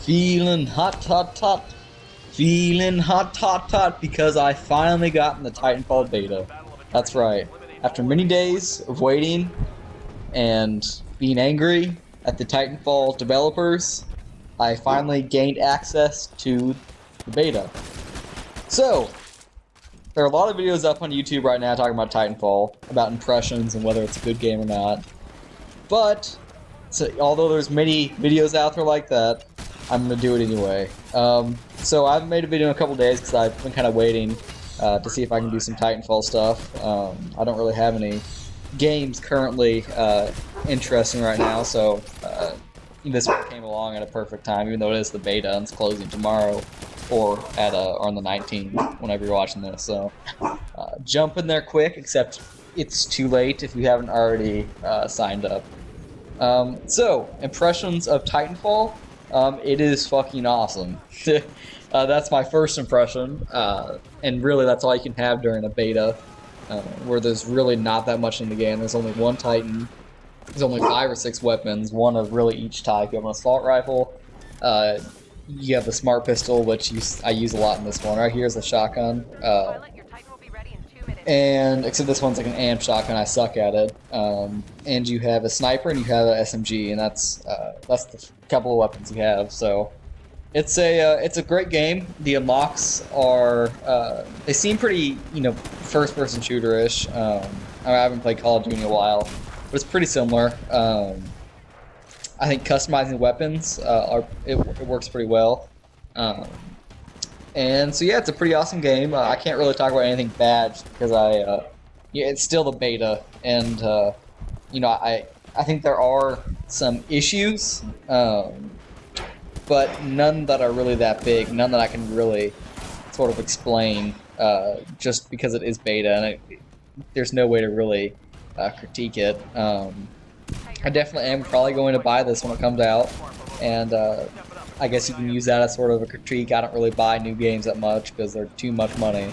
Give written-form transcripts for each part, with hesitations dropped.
Feeling hot, hot, hot. Feeling hot, hot, hot because I finally got in the Titanfall beta. That's right. After many days of waiting and being angry at the Titanfall developers, I finally gained access to the beta. So, there are a lot of videos up on YouTube right now talking about Titanfall, about impressions and whether it's a good game or not. But, although there's many videos out there like that, I'm going to do it anyway. So I haven't made a video in a couple days because I've been kind of waiting to see if I can do some Titanfall stuff. I don't really have any games currently interesting right now, so this one came along at a perfect time, even though it is the beta and it's closing tomorrow or on the 19th, whenever you're watching this. So jump in there quick, except it's too late if you haven't already signed up. So, impressions of Titanfall. It is fucking awesome. That's my first impression, and really that's all you can have during a beta, where there's really not that much in the game. There's only one Titan, there's only 5 or 6 weapons, one of really each type. You have an assault rifle, you have the smart pistol, which I use a lot in this one. Right here is the shotgun, and except this one's like an amp shotgun, I suck at it. And you have a sniper and you have an SMG, and that's the couple of weapons you have. So it's a great game. The unlocks are they seem pretty, first-person shooter-ish. I haven't played Call of Duty in a while, but it's pretty similar. I think customizing weapons it works pretty well. And so yeah, it's a pretty awesome game. I can't really talk about anything bad because it's still the beta, and I think there are some issues, but none that are really that big, none that I can really sort of explain, just because it is beta and there's no way to really critique it. I definitely am probably going to buy this when it comes out, and I guess you can use that as sort of a critique. I don't really buy new games that much because they're too much money.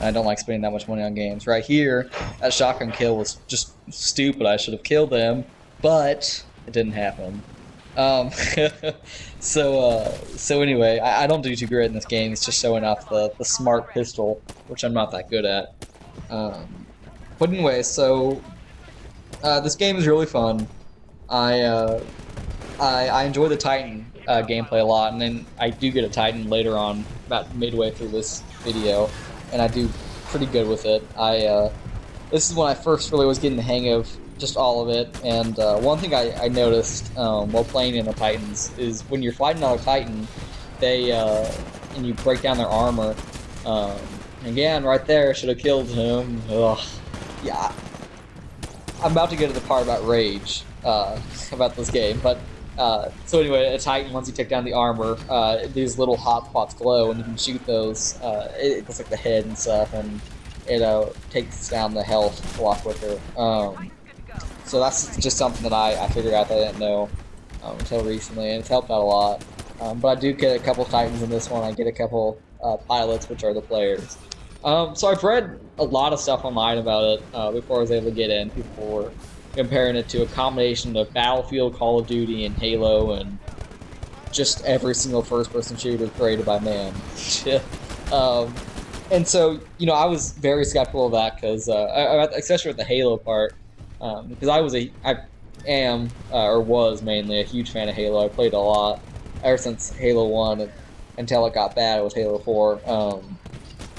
I don't like spending that much money on games. Right here, that shotgun kill was just stupid. I should have killed them, but it didn't happen. So anyway, I don't do too great in this game. It's just showing off the smart pistol, which I'm not that good at. But anyway, so this game is really fun. I enjoy the Titan gameplay a lot, and then I do get a Titan later on, about midway through this video, and I do pretty good with it. This is when I first really was getting the hang of just all of it, and one thing I noticed while playing in the Titans is when you're fighting another Titan, and you break down their armor, again, right there, should have killed him. Ugh. Yeah, I'm about to get to the part about rage about this game, but so anyway, a Titan, once you take down the armor, these little hot spots glow, and you can shoot those. It looks like the head and stuff, and it takes down the health a lot quicker. So that's just something that I figured out that I didn't know until recently, and it's helped out a lot. But I do get a couple Titans in this one. I get a couple pilots, which are the players. So I've read a lot of stuff online about it before I was able to get in. People were comparing it to a combination of Battlefield, Call of Duty, and Halo, and just every single first-person shooter created by man. And so, I was very skeptical of that, because, especially with the Halo part, because I am, or was mainly, a huge fan of Halo. I played a lot, ever since Halo 1, until it got bad with Halo 4.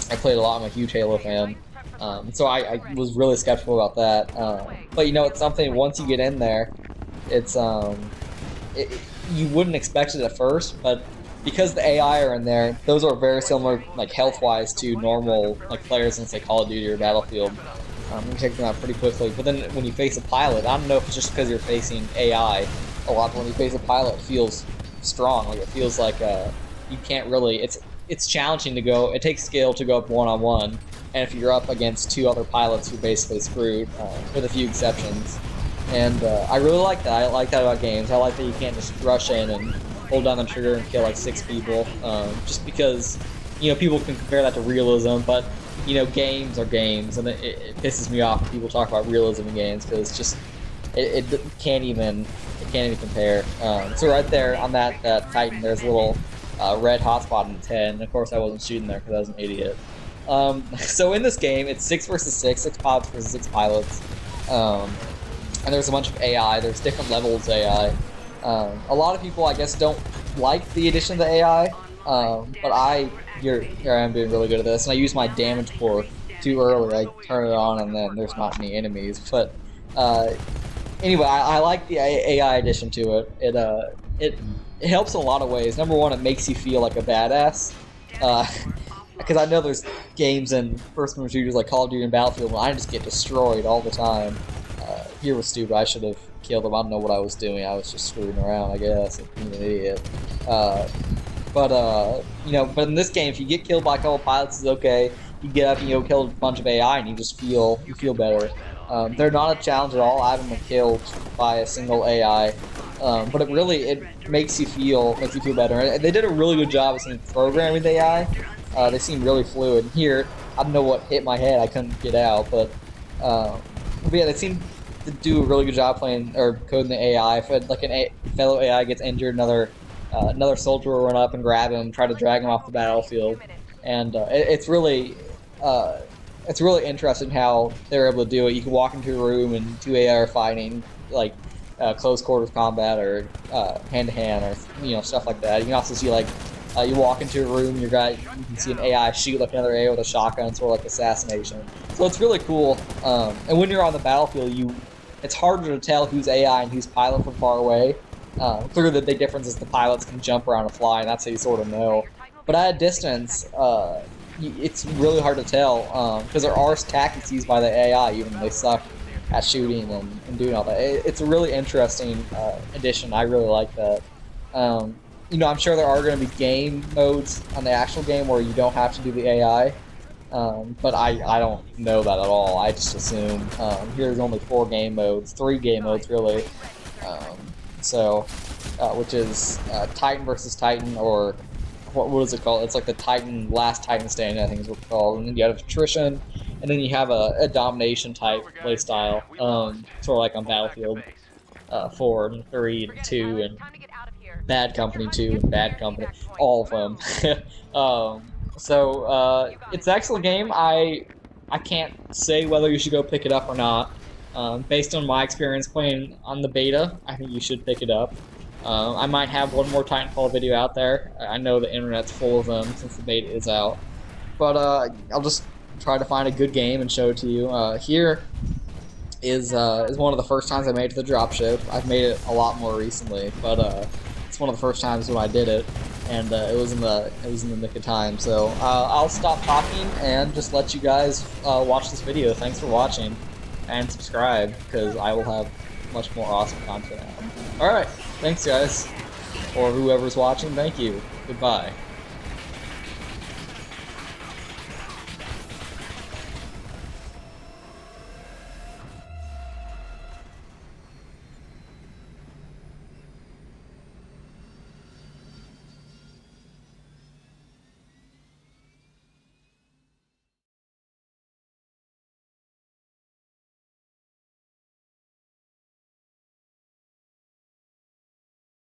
I played a lot, I'm a huge Halo fan. So I was really skeptical about that, but it's something, once you get in there, it's you wouldn't expect it at first, but because the AI are in there, those are very similar, like health-wise, to normal players in, say, Call of Duty or Battlefield. You can take them out pretty quickly, but then when you face a pilot, I don't know if it's just because you're facing AI a lot, but when you face a pilot, it feels strong. It feels like you can't really. It's challenging to go. It takes skill to go up one-on-one. And if you're up against 2 other pilots, you're basically screwed, with a few exceptions. And I really like that. I like that about games. I like that you can't just rush in and hold down the trigger and kill 6 people. Just because, people can compare that to realism, but, games are games, and it pisses me off when people talk about realism in games, because it's just, it can't even can't even compare. So right there on that Titan, there's a little red hotspot in its head, and of course I wasn't shooting there because I was an idiot. So in this game, it's 6 versus 6, 6 pilots versus 6 pilots, and there's a bunch of AI. There's different levels of AI. A lot of people, I guess, don't like the addition of the AI, but here I am doing really good at this, and I use my damage core too early. I turn it on, and then there's not any enemies. But anyway, I like the AI addition to it. It helps in a lot of ways. Number one, it makes you feel like a badass. Because I know there's games and first-person shooters like Call of Duty and Battlefield where I just get destroyed all the time. Here was stupid. I should have killed him. I don't know what I was doing. I was just screwing around, I guess, being an idiot. But in this game, if you get killed by a couple pilots, it's okay. You get up and you kill a bunch of AI, and you feel better. They're not a challenge at all. I haven't been killed by a single AI, but it makes you feel better. And they did a really good job of programming the AI. They seem really fluid. And here, I don't know what hit my head. I couldn't get out, but yeah, they seem to do a really good job coding the AI. If a fellow AI gets injured, another soldier will run up and grab him, try to drag him off the battlefield, and it's really interesting how they're able to do it. You can walk into a room and 2 AI are fighting, like close quarters combat or hand to hand or stuff like that. You can also see you walk into a room, you can see an AI shoot like another AI with a shotgun, sort of like assassination. So it's really cool. And when you're on the battlefield, it's harder to tell who's AI and who's pilot from far away. Clearly the big difference is the pilots can jump around and fly, and that's how you sort of know. But at a distance, it's really hard to tell because there are tactics used by the AI, even though they suck at shooting and doing all that. It's a really interesting addition. I really like that. I'm sure there are going to be game modes on the actual game where you don't have to do the AI, but I don't know that at all. I just assume here's only 3 game modes really. Which is Titan versus Titan, or what is it called? It's like the last Titan standing, I think is what it's called. And then you have attrition, and then you have a domination type playstyle, sort of like on Battlefield 4 and 3 and 2 and Bad Company 2 and Bad Company, all of them. It's an excellent game. I can't say whether you should go pick it up or not. Based on my experience playing on the beta, I think you should pick it up. I might have one more Titanfall video out there. I know the internet's full of them since the beta is out. But I'll just try to find a good game and show it to you. Here is one of the first times I made it to the dropship. I've made it a lot more recently, but it's one of the first times when I did it, and it was in the nick of time. So I'll stop talking and just let you guys watch this video. Thanks for watching, and subscribe because I will have much more awesome content out. Alright, thanks guys, or whoever's watching, thank you. Goodbye.